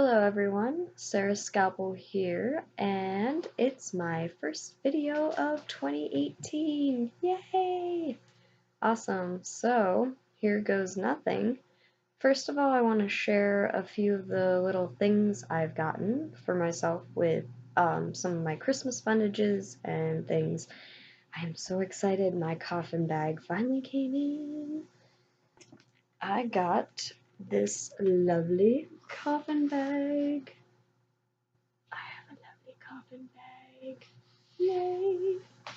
Hello everyone, Sarah Scalpel here, and it's my first video of 2018! Yay! Awesome, so here goes nothing. First of all, I want to share a few of the little things I've gotten for myself with some of my Christmas fundages and things. I am so excited, my coffin bag finally came in. I got this lovely coffin bag. I have a lovely coffin bag. Yay! I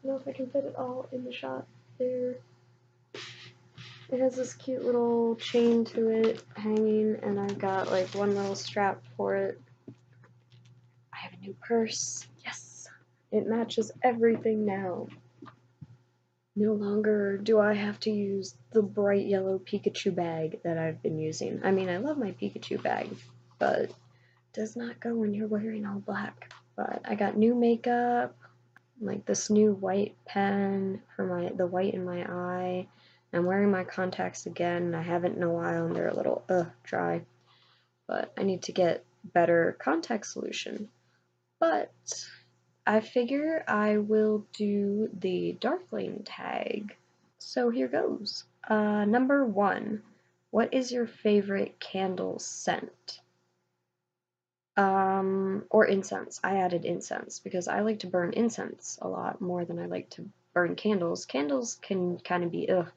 don't know if I can fit it all in the shot there. It has this cute little chain to it hanging, and I've got like one little strap for it. I have a new purse. Yes! It matches everything now. No longer do I have to use the bright yellow Pikachu bag that I've been using. I mean, I love my Pikachu bag, but it does not go when you're wearing all black. But I got new makeup, like this new white pen for the white in my eye. I'm wearing my contacts again. I haven't in a while, and they're a little dry. But I need to get better contact solution. But I figure I will do the Darkling Tag. So here goes. Number 1. What is your favorite candle scent? Or incense. I added incense because I like to burn incense a lot more than I like to burn candles. Candles can kind of be, ugh.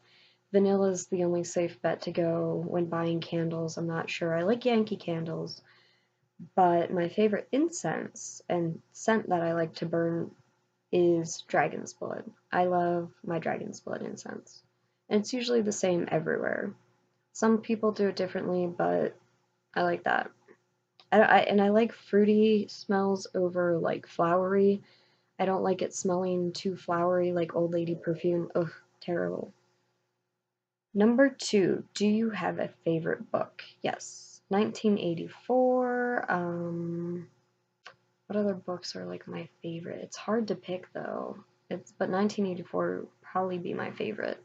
Vanilla's the only safe bet to go when buying candles. I'm not sure. I like Yankee candles. But my favorite incense and scent that I like to burn is dragon's blood. I love my dragon's blood incense. And it's usually the same everywhere. Some people do it differently, but I like that. And I like fruity smells over like flowery. I don't like it smelling too flowery like old lady perfume. Ugh, terrible. Number 2, do you have a favorite book? Yes. 1984. What other books are like my favorite? It's hard to pick though. But 1984 would probably be my favorite.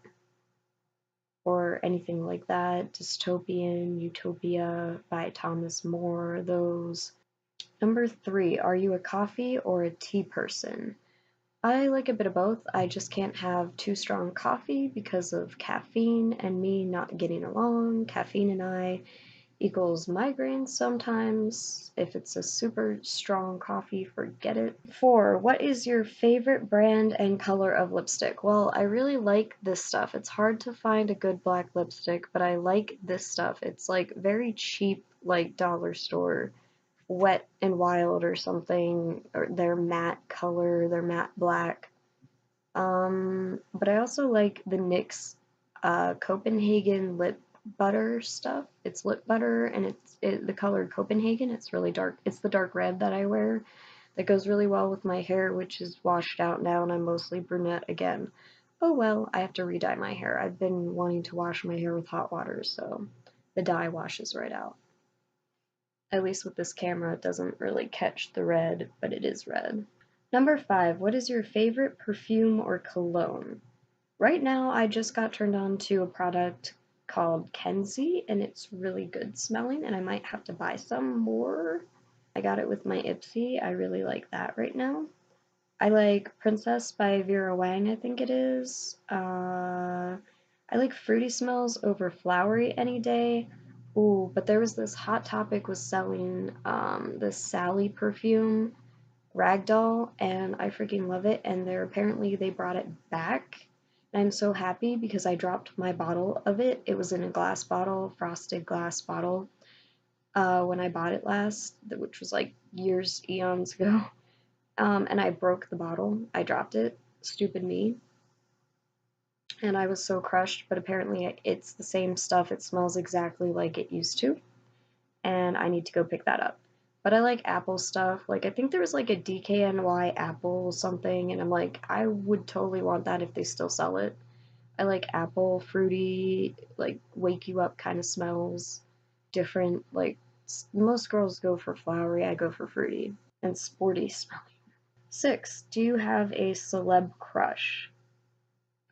Or anything like that. Dystopian, Utopia by Thomas More, those. Number 3, are you a coffee or a tea person? I like a bit of both. I just can't have too strong coffee because of caffeine and me not getting along. Caffeine and I equals migraines sometimes. If it's a super strong coffee, forget it. 4, what is your favorite brand and color of lipstick? Well, I really like this stuff. It's hard to find a good black lipstick, but I like this stuff. It's like very cheap, like dollar store. Wet and Wild or something, or their matte color, their matte black. But I also like the NYX Copenhagen lip butter stuff. It's lip butter and it's the color Copenhagen. It's really dark. It's the dark red that I wear that goes really well with my hair, which is washed out now and I'm mostly brunette again. Oh well, I have to re-dye my hair. I've been wanting to wash my hair with hot water, so the dye washes right out. At least with this camera, it doesn't really catch the red, but it is red. Number 5, what is your favorite perfume or cologne? Right now, I just got turned on to a product called Kenzie, and it's really good smelling, and I might have to buy some more. I got it with my Ipsy. I really like that right now. I like Princess by Vera Wang, I think it is. I like fruity smells over flowery any day. Ooh, but there was this Hot Topic was selling this Sally perfume, Ragdoll, and I freaking love it, and they brought it back. And I'm so happy because I dropped my bottle of it. It was in a glass bottle, frosted glass bottle, when I bought it last, which was like years, eons ago. And I broke the bottle. I dropped it. Stupid me. And I was so crushed, but apparently it's the same stuff. It smells exactly like it used to, and I need to go pick that up. But I like Apple stuff. Like, I think there was like a DKNY Apple something, and I'm like, I would totally want that if they still sell it. I like apple, fruity, like wake you up kind of smells. Different, like, most girls go for flowery, I go for fruity and sporty smelling. 6, do you have a celeb crush?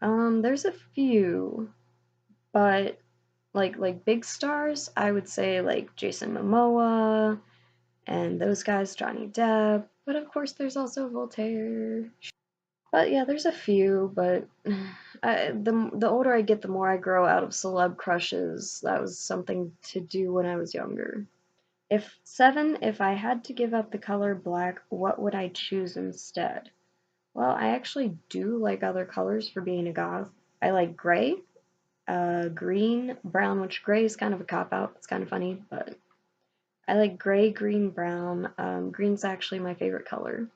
There's a few, but like big stars, I would say like Jason Momoa and those guys, Johnny Depp. But of course, there's also Voltaire. But yeah, there's a few. But the older I get, the more I grow out of celeb crushes. That was something to do when I was younger. If I had to give up the color black, what would I choose instead? Well, I actually do like other colors for being a goth. I like gray, green, brown, which gray is kind of a cop-out. It's kind of funny, but I like gray, green, brown. Green's actually my favorite color.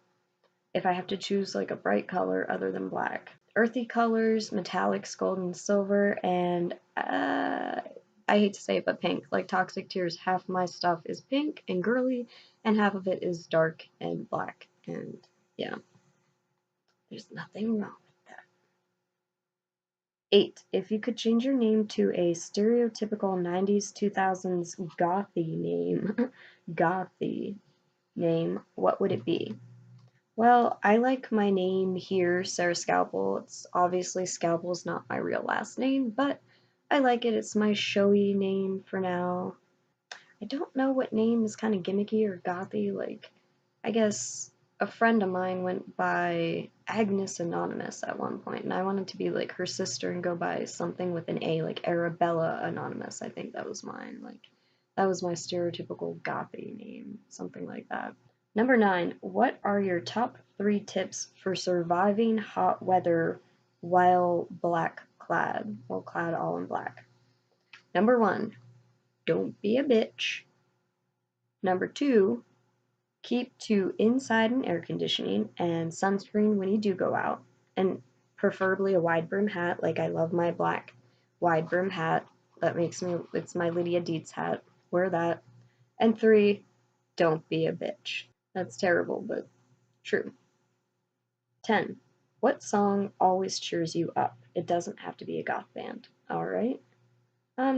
If I have to choose like a bright color other than black. Earthy colors, metallics, gold and silver, and I hate to say it, but pink. Like Toxic Tears, half my stuff is pink and girly, and half of it is dark and black. And yeah, there's nothing wrong with that. 8. If you could change your name to a stereotypical 90s 2000s gothy name, gothy name, what would it be? Well, I like my name here, Sarah Scalpel. It's obviously Scalpel's not my real last name, but I like it. It's my showy name for now. I don't know what name is kind of gimmicky or gothy. Like, I guess a friend of mine went by Agnes Anonymous at one point, and I wanted to be like her sister and go by something with an A, like Arabella Anonymous. I think that was mine. Like, that was my stereotypical gothy name, something like that. Number 9, what are your top 3 tips for surviving hot weather while black clad? Well, clad all in black. Number 1, don't be a bitch. Number 2, keep to inside and air conditioning and sunscreen when you do go out. And preferably a wide brim hat. Like I love my black wide brim hat. That makes me, it's my Lydia Dietz hat. Wear that. And 3, don't be a bitch. That's terrible, but true. 10. What song always cheers you up? It doesn't have to be a goth band. Alright.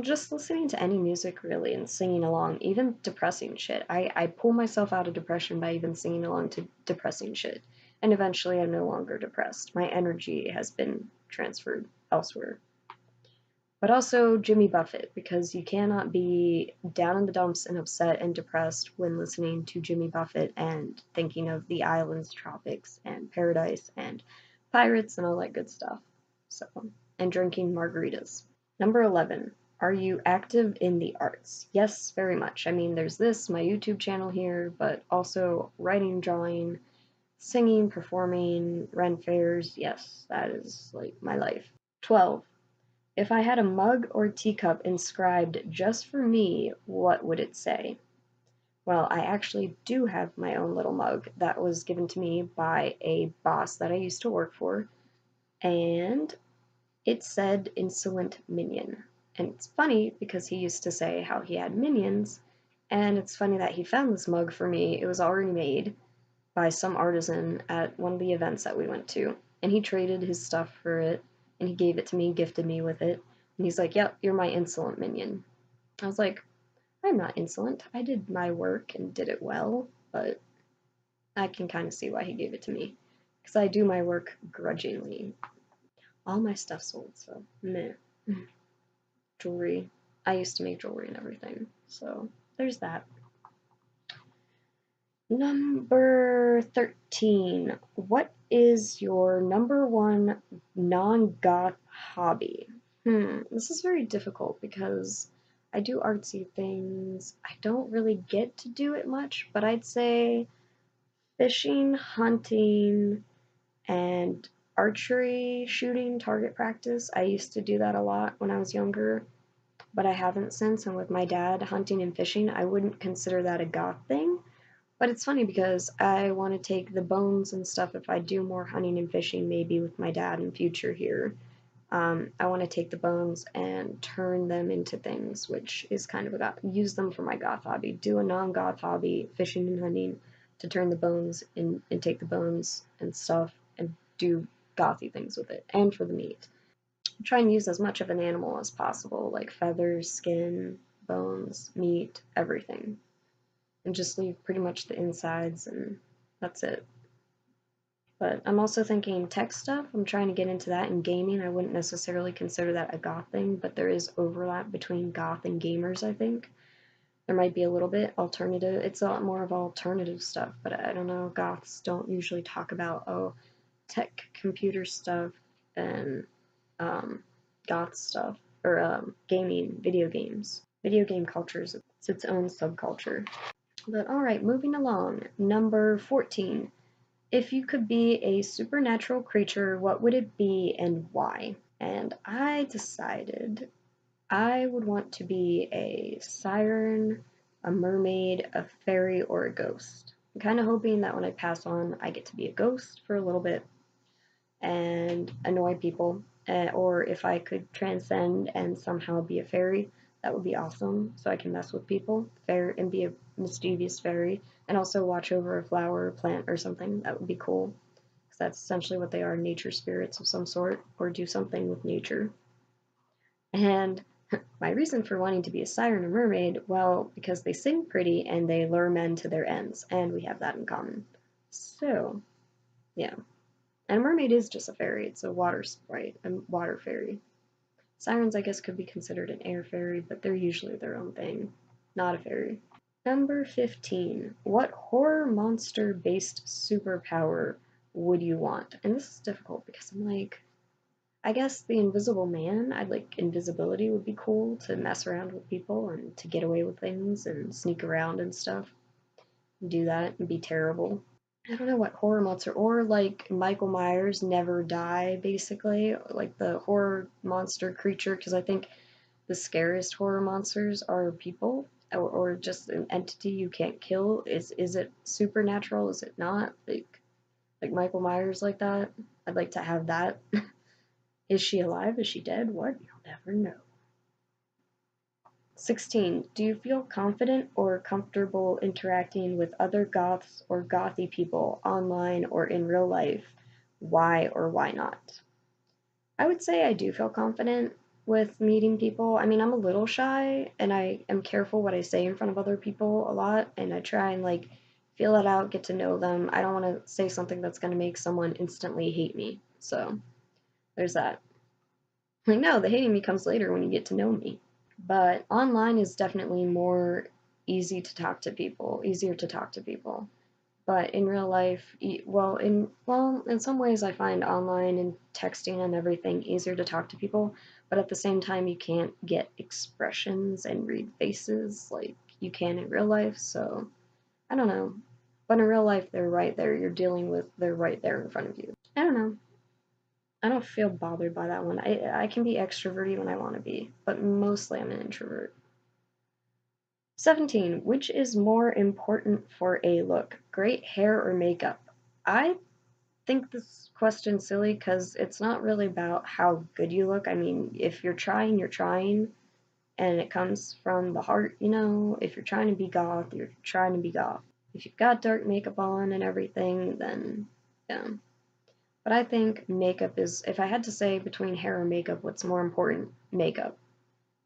Just listening to any music really and singing along, even depressing shit. I pull myself out of depression by even singing along to depressing shit. And eventually I'm no longer depressed. My energy has been transferred elsewhere. But also Jimmy Buffett, because you cannot be down in the dumps and upset and depressed when listening to Jimmy Buffett and thinking of the islands, tropics, and paradise, and pirates, and all that good stuff. So, and drinking margaritas. Number 11. Are you active in the arts? Yes, very much. I mean, there's this, my YouTube channel here, but also writing, drawing, singing, performing, Ren fairs. Yes, that is like my life. 12. If I had a mug or teacup inscribed just for me, what would it say? Well, I actually do have my own little mug that was given to me by a boss that I used to work for, and it said Insolent Minion. And it's funny because he used to say how he had minions, and it's funny that he found this mug for me. It was already made by some artisan at one of the events that we went to, and he traded his stuff for it, and he gave it to me, gifted me with it, and he's like, "Yep, you're my insolent minion." I was like, "I'm not insolent. I did my work and did it well, but I can kind of see why he gave it to me, because I do my work grudgingly." All my stuff sold, so meh. Jewelry. I used to make jewelry and everything, so there's that. Number 13. What is your number one non-goth hobby? This is very difficult because I do artsy things. I don't really get to do it much, but I'd say fishing, hunting, and archery, shooting, target practice. I used to do that a lot when I was younger, but I haven't since. And with my dad, hunting and fishing, I wouldn't consider that a goth thing. But it's funny because I want to take the bones and stuff if I do more hunting and fishing, maybe with my dad in future here. I want to take the bones and turn them into things, which is kind of a goth. Use them for my goth hobby. Do a non-goth hobby, fishing and hunting, to turn the bones and take the bones and stuff and do gothy things with it, and for the meat. Try and use as much of an animal as possible, like feathers, skin, bones, meat, everything. And just leave pretty much the insides, and that's it. But I'm also thinking tech stuff. I'm trying to get into that in gaming. I wouldn't necessarily consider that a goth thing, but there is overlap between goth and gamers, I think. There might be a little bit alternative. It's a lot more of alternative stuff, but I don't know. Goths don't usually talk about, oh, tech computer stuff and um, goth stuff or gaming, video games. Video game culture is its own subculture. But all right, moving along. Number 14. If you could be a supernatural creature, what would it be and why? And I decided I would want to be a siren, a mermaid, a fairy, or a ghost. I'm kind of hoping that when I pass on, I get to be a ghost for a little bit and annoy people. Or if I could transcend and somehow be a fairy, that would be awesome. So I can mess with people, fair, and be a mischievous fairy, and also watch over a flower or plant or something. That would be cool. Because that's essentially what they are, nature spirits of some sort, or do something with nature. And my reason for wanting to be a siren or mermaid, well, because they sing pretty and they lure men to their ends, and we have that in common. So, yeah. And a mermaid is just a fairy. It's a water sprite, a water fairy. Sirens, I guess, could be considered an air fairy, but they're usually their own thing, not a fairy. Number 15. What horror monster based superpower would you want? And this is difficult because I'm like, I guess the Invisible Man, I'd like invisibility would be cool to mess around with people and to get away with things and sneak around and stuff. Do that and be terrible. I don't know what horror monster, or like Michael Myers never die, basically, like the horror monster creature, because I think the scariest horror monsters are people, or just an entity you can't kill. Is it supernatural? Is it not? Like Michael Myers like that? I'd like to have that. Is she alive? Is she dead? What? You'll never know. 16. Do you feel confident or comfortable interacting with other goths or gothy people online or in real life? Why or why not? I would say I do feel confident with meeting people. I mean, I'm a little shy and I am careful what I say in front of other people a lot, and I try and like feel it out, get to know them. I don't want to say something that's going to make someone instantly hate me. So there's that. Like, no, the hating me comes later when you get to know me. But online is definitely more easier to talk to people. But in real life, in some ways I find online and texting and everything easier to talk to people, but at the same time you can't get expressions and read faces like you can in real life, so I don't know. But in real life they're right there. They're right there in front of you. I don't know. I don't feel bothered by that one. I can be extroverted when I want to be, but mostly I'm an introvert. 17. Which is more important for a look, great hair or makeup? I think this question's silly because it's not really about how good you look. I mean, if you're trying, you're trying, and it comes from the heart, you know. If you're trying to be goth, you're trying to be goth. If you've got dark makeup on and everything, then yeah. But I think makeup is, if I had to say between hair and makeup, what's more important? Makeup.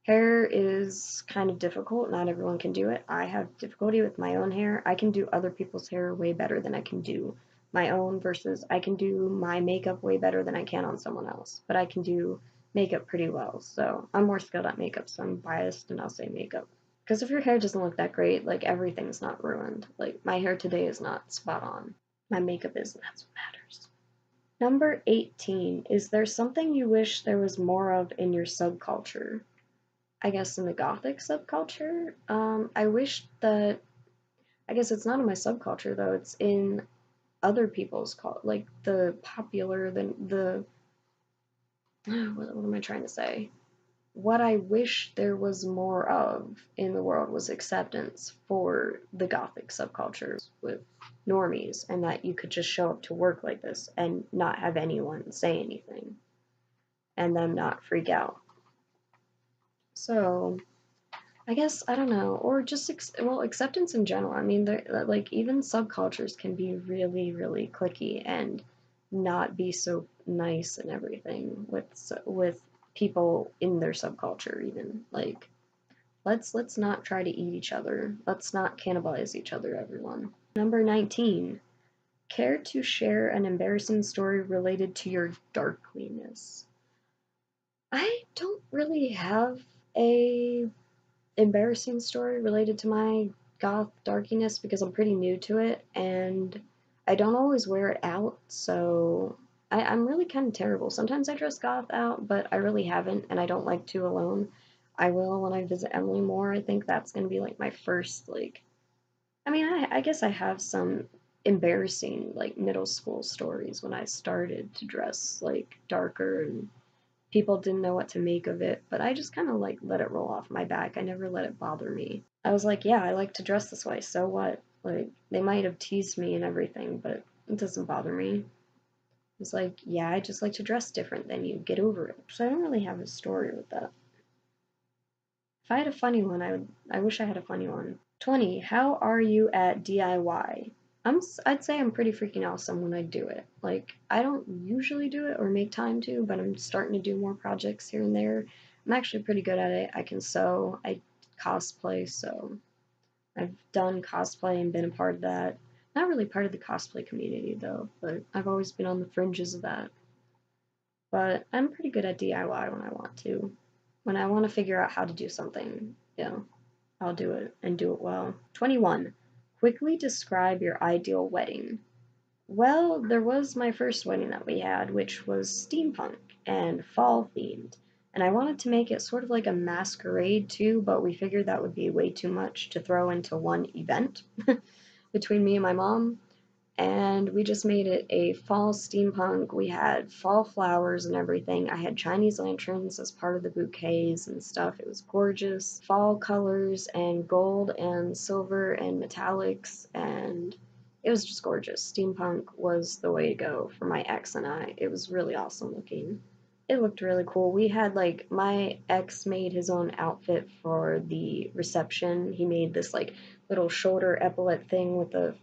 Hair is kind of difficult. Not everyone can do it. I have difficulty with my own hair. I can do other people's hair way better than I can do my own, versus I can do my makeup way better than I can on someone else. But I can do makeup pretty well. So I'm more skilled at makeup, so I'm biased and I'll say makeup. Because if your hair doesn't look that great, like everything's not ruined. Like my hair today is not spot on. My makeup is, and that's what matters. Number 18. Is there something you wish there was more of in your subculture? I guess in the gothic subculture. I wish that, I guess it's not in my subculture though, it's in other people's like the popular, what am I trying to say? What I wish there was more of in the world was acceptance for the gothic subcultures with normies, and that you could just show up to work like this and not have anyone say anything and them not freak out. So I guess I don't know, or just acceptance in general. I mean, like even subcultures can be really, really cliquey and not be so nice and everything with people in their subculture. Even like let's not try to eat each other. Let's not cannibalize each other. Everyone. Number 19. Care to share an embarrassing story related to your darkliness? I don't really have a embarrassing story related to my goth darkiness because I'm pretty new to it and I don't always wear it out, so I'm really kind of terrible. Sometimes I dress goth out, but I really haven't, and I don't like to alone. I will when I visit Emily more. I think that's gonna be like my first like. I mean, I guess I have some embarrassing like middle school stories when I started to dress like darker and people didn't know what to make of it, but I just kind of like let it roll off my back. I never let it bother me. I was like, yeah, I like to dress this way, so what? Like, they might have teased me and everything, but it doesn't bother me. It's like, yeah, I just like to dress different than you. Get over it. So I don't really have a story with that. If I had a funny one, I wish I had a funny one. 20. How are you at DIY? I'd say I'm pretty freaking awesome when I do it. Like, I don't usually do it or make time to, but I'm starting to do more projects here and there. I'm actually pretty good at it. I can sew, I cosplay, so I've done cosplay and been a part of that. Not really part of the cosplay community though, but I've always been on the fringes of that. But I'm pretty good at DIY when I want to. When I want to figure out how to do something, I'll do it and do it well. 21. Quickly describe your ideal wedding. Well, there was my first wedding that we had, which was steampunk and fall themed. And I wanted to make it sort of like a masquerade too, but we figured that would be way too much to throw into one event between me and my mom, and we just made it a fall steampunk. We had fall flowers and everything. I had Chinese lanterns as part of the bouquets and stuff. It was gorgeous. Fall colors and gold and silver and metallics, and it was just gorgeous. Steampunk was the way to go for my ex and I. It was really awesome looking. It looked really cool. We had like my ex made his own outfit for the reception. He made this like little shoulder epaulet thing with a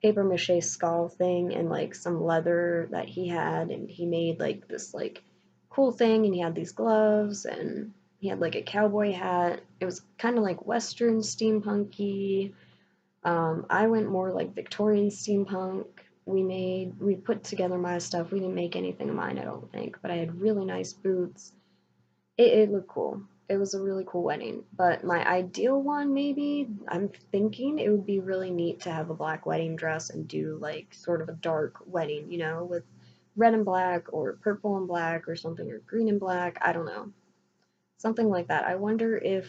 paper mache skull thing and like some leather that he had, and he made like this like cool thing, and he had these gloves and he had like a cowboy hat. It was kind of like western steampunky. I went more like Victorian steampunk. We put together my stuff. We didn't make anything of mine, I don't think, but I had really nice boots. It looked cool. It was a really cool wedding. But my ideal one, maybe, I'm thinking it would be really neat to have a black wedding dress and do like sort of a dark wedding, with red and black or purple and black or something, or green and black. I don't know. Something like that. I wonder if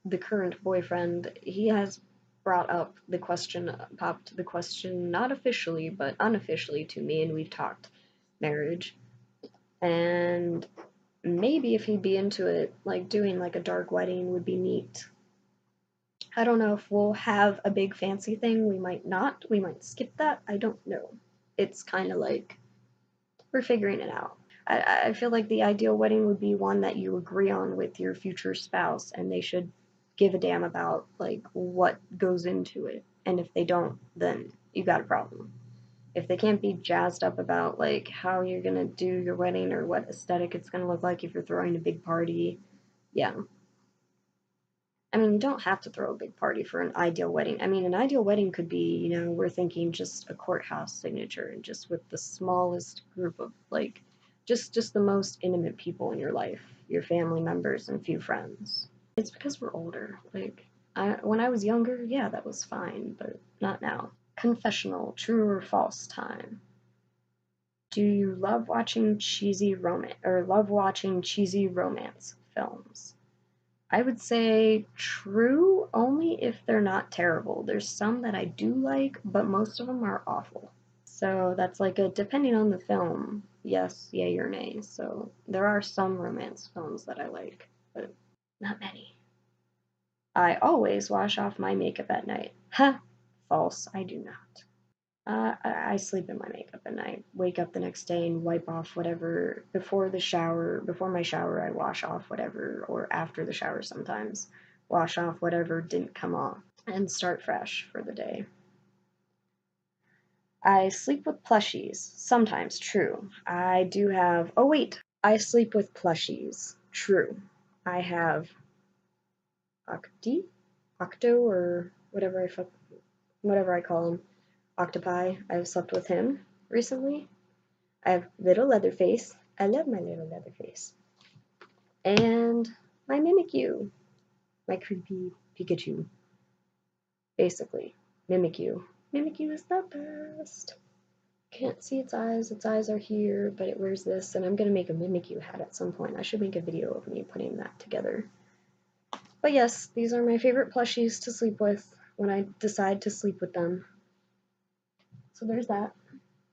the current boyfriend, he has brought up the question, popped the question, not officially, but unofficially to me, and we've talked marriage. And maybe if he'd be into it, like doing like a dark wedding would be neat. I don't know if we'll have a big fancy thing. We might not. We might skip that. I don't know. It's kind of like we're figuring it out. I feel like the ideal wedding would be one that you agree on with your future spouse, and they should give a damn about like what goes into it. And if they don't, then you got a problem. If they can't be jazzed up about like how you're gonna do your wedding or what aesthetic it's gonna look like if you're throwing a big party, yeah. I mean, you don't have to throw a big party for an ideal wedding. I mean, an ideal wedding could be, we're thinking just a courthouse signature and just with the smallest group of like just the most intimate people in your life, your family members and few friends. It's because we're older. Like when I was younger, yeah, that was fine, but not now. Confessional, true or false time. Do you love watching cheesy romance films? I would say true only if they're not terrible. There's some that I do like, but most of them are awful. So that's like a depending on the film, yes, yay or nay. So there are some romance films that I like, but not many. I always wash off my makeup at night. Ha! False, I do not. I sleep in my makeup and I wake up the next day and wipe off whatever before the shower. Before my shower, I wash off whatever, or after the shower sometimes, wash off whatever didn't come off and start fresh for the day. I sleep with plushies. Sometimes, true. I do have. Oh, wait. I sleep with plushies. True. I have Octi? Octo, or whatever I call them. octopi. I've slept with him recently. I have little Leatherface. I love my little Leatherface. And my Mimikyu, my creepy Pikachu, basically. Mimikyu. Mimikyu is the best. Can't see its eyes. Its eyes are here, but it wears this, and I'm gonna make a Mimikyu hat at some point. I should make a video of me putting that together. But yes, these are my favorite plushies to sleep with when I decide to sleep with them. So there's that.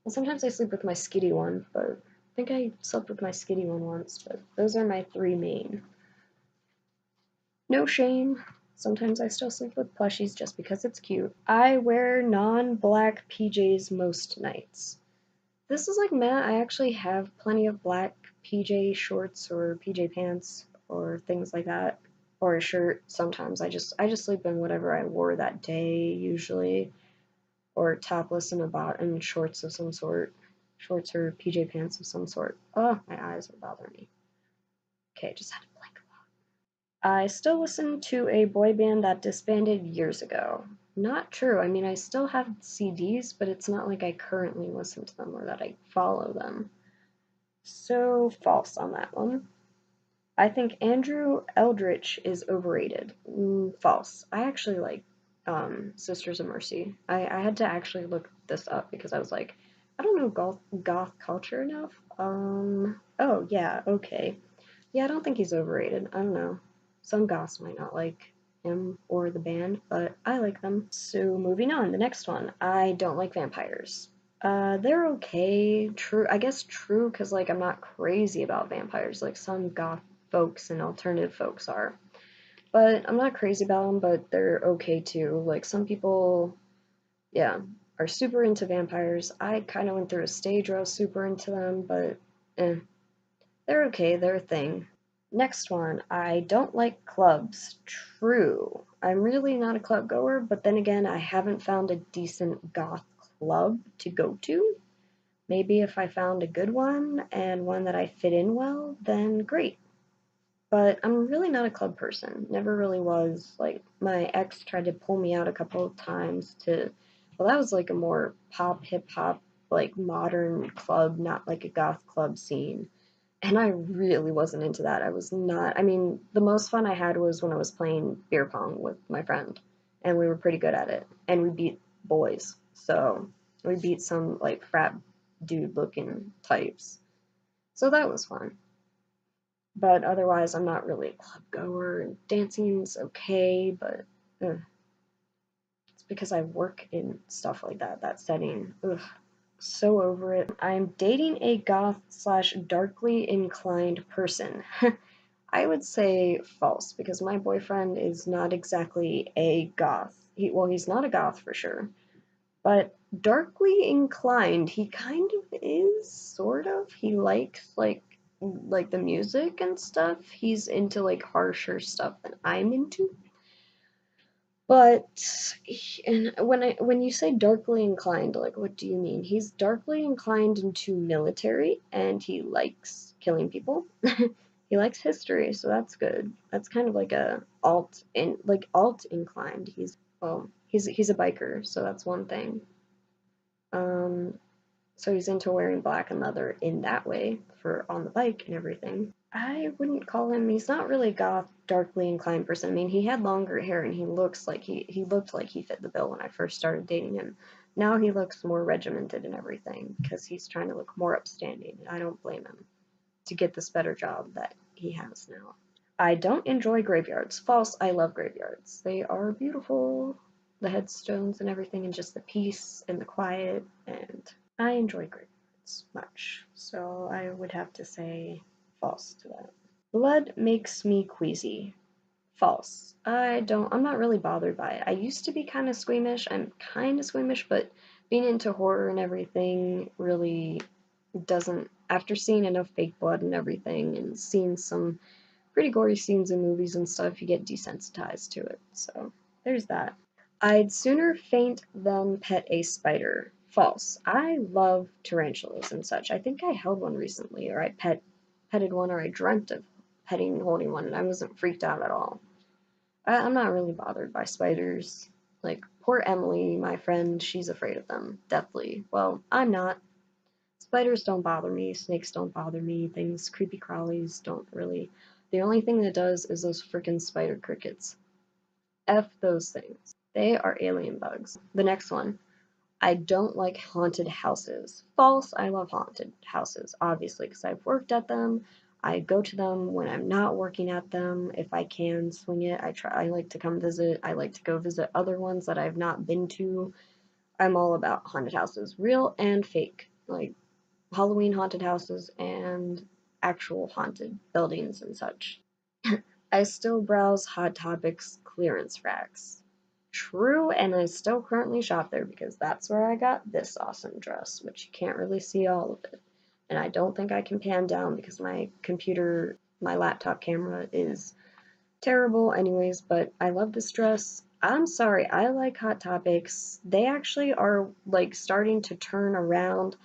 And sometimes I sleep with my Skitty one, but I think I slept with my Skitty one once, but those are my three main. No shame. Sometimes I still sleep with plushies just because it's cute. I wear non-black PJs most nights. This is like Matt, I actually have plenty of black PJ shorts or PJ pants or things like that. Or a shirt sometimes. I just sleep in whatever I wore that day usually. Or topless and shorts of some sort. Shorts or PJ pants of some sort. Oh, my eyes are bothering me. Okay, just had to blink a lot. I still listen to a boy band that disbanded years ago. Not true. I mean, I still have CDs, but it's not like I currently listen to them or that I follow them. So false on that one. I think Andrew Eldritch is overrated. False. I actually like Sisters of Mercy. I had to actually look this up because I was like, I don't know goth culture enough. Oh yeah, okay. Yeah, I don't think he's overrated. I don't know. Some goths might not like him or the band, but I like them. So moving on, the next one. I don't like vampires. They're okay. True, I guess true, because like I'm not crazy about vampires like some goth folks and alternative folks are. But I'm not crazy about them, but they're okay too. Like some people, yeah, are super into vampires. I kind of went through a stage where I was super into them, but eh, they're okay. They're a thing. Next one, I don't like clubs. True. I'm really not a club goer, but then again, I haven't found a decent goth club to go to. Maybe if I found a good one and one that I fit in well, then great. But I'm really not a club person. Never really was. Like, my ex tried to pull me out a couple of times to, well, that was like a more pop, hip hop, like modern club, not like a goth club scene. And I really wasn't into that. I was not, I mean, the most fun I had was when I was playing beer pong with my friend, and we were pretty good at it. And we beat boys. So we beat some like frat dude looking types. So that was fun. But otherwise, I'm not really a club goer. Dancing's okay, but it's because I work in stuff like that, that setting. Ugh, so over it. I'm dating a goth slash darkly inclined person. I would say false because my boyfriend is not exactly a goth. He's not a goth for sure, but darkly inclined. He kind of is, sort of. He likes like the music and stuff. He's into like harsher stuff than I'm into. But and when you say darkly inclined, like what do you mean? He's darkly inclined into military and he likes killing people. He likes history, so that's good. That's kind of like a alt inclined. He's a biker, so that's one thing. Um, so he's into wearing black and leather in that way for on the bike and everything. I wouldn't call him. He's not really a goth, darkly inclined person. I mean, he had longer hair and he looked like he fit the bill when I first started dating him. Now he looks more regimented and everything because he's trying to look more upstanding. And I don't blame him to get this better job that he has now. I don't enjoy graveyards. False. I love graveyards. They are beautiful. The headstones and everything, and just the peace and the quiet, and I enjoy graveyards much. So I would have to say false to that. Blood makes me queasy. False. I'm not really bothered by it. I used to be kind of squeamish. I'm kind of squeamish, but being into horror and everything really doesn't, after seeing enough fake blood and everything and seeing some pretty gory scenes in movies and stuff, you get desensitized to it. So there's that. I'd sooner faint than pet a spider. False. I love tarantulas and such. I think I held one recently, or I petted one, or I dreamt of petting and holding one, and I wasn't freaked out at all. I'm not really bothered by spiders. Like, poor Emily, my friend, she's afraid of them, deathly. Well, I'm not. Spiders don't bother me, snakes don't bother me, things, creepy crawlies don't really. The only thing that does is those frickin' spider crickets. F those things. They are alien bugs. The next one. I don't like haunted houses. False, I love haunted houses, obviously, because I've worked at them. I go to them when I'm not working at them. If I can swing it, I try. I like to come visit. I like to go visit other ones that I've not been to. I'm all about haunted houses, real and fake, like Halloween haunted houses and actual haunted buildings and such. I still browse Hot Topics clearance racks. True, and I still currently shop there because that's where I got this awesome dress, which you can't really see all of it. And I don't think I can pan down because my computer, my laptop camera is terrible anyways, but I love this dress. I'm sorry, I like Hot Topics. They actually are like starting to turn around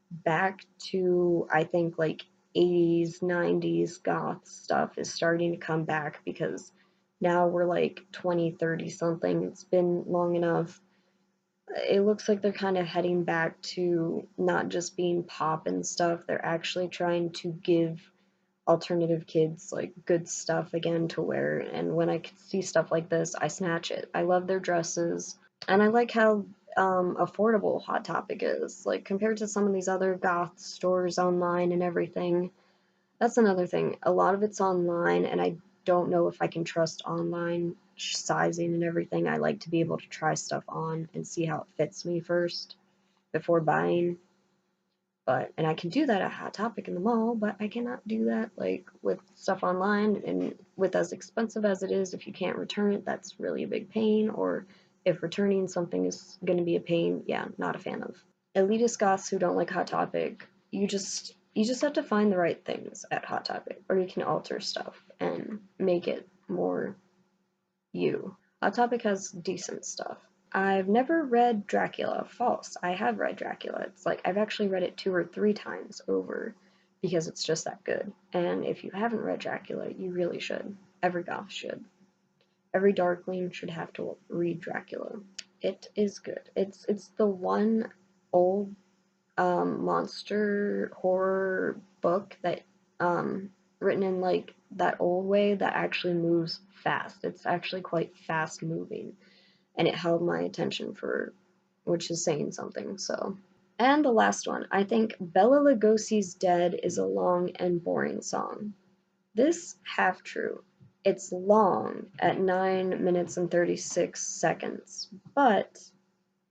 back to, I think, like 80s, 90s goth stuff is starting to come back because now we're like 20, 30 something. It's been long enough. It looks like they're kind of heading back to not just being pop and stuff. They're actually trying to give alternative kids like good stuff again to wear. And when I see stuff like this, I snatch it. I love their dresses. And I like how affordable Hot Topic is, like compared to some of these other goth stores online and everything. That's another thing. A lot of it's online, and I don't know if I can trust online sizing and everything. I like to be able to try stuff on and see how it fits me first before buying. But and I can do that at Hot Topic in the mall, but I cannot do that like with stuff online, and with as expensive as it is, if you can't return it, that's really a big pain. Or if returning something is going to be a pain, yeah, not a fan of. Elitist goths who don't like Hot Topic, you just have to find the right things at Hot Topic, or you can alter stuff and make it more you. Hot Topic has decent stuff. I've never read Dracula. False. I have read Dracula. It's like I've actually read it 2 or 3 times over because it's just that good. And if you haven't read Dracula, you really should. Every goth should. Every Darkling should have to read Dracula. It is good. It's the one old monster horror book that written in like that old way that actually moves fast. It's actually quite fast moving, and it held my attention for, which is saying something. So, and the last one, I think Bela Lugosi's "Dead" is a long and boring song. This half true. It's long at 9 minutes and 36 seconds, but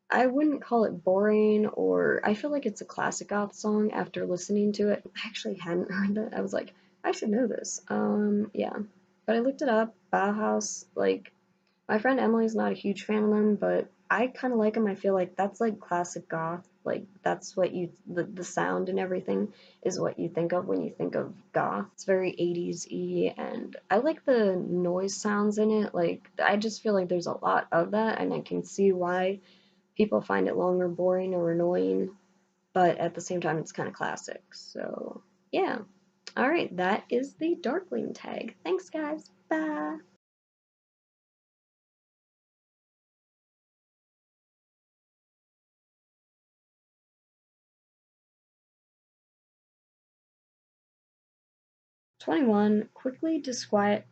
I wouldn't call it boring, or I feel like it's a classic goth song after listening to it. I actually hadn't heard that. I was like, I should know this. Yeah. But I looked it up. Bauhaus, like, my friend Emily's not a huge fan of them, but I kind of like them. I feel like that's like classic goth. Like, that's what the sound and everything is what you think of when you think of goth. It's very 80s-y, and I like the noise sounds in it. Like, I just feel like there's a lot of that, and I can see why people find it long or boring or annoying, but at the same time, it's kind of classic. So, yeah. All right, that is the Darkling Tag. Thanks, guys. Bye. #21. Quickly describe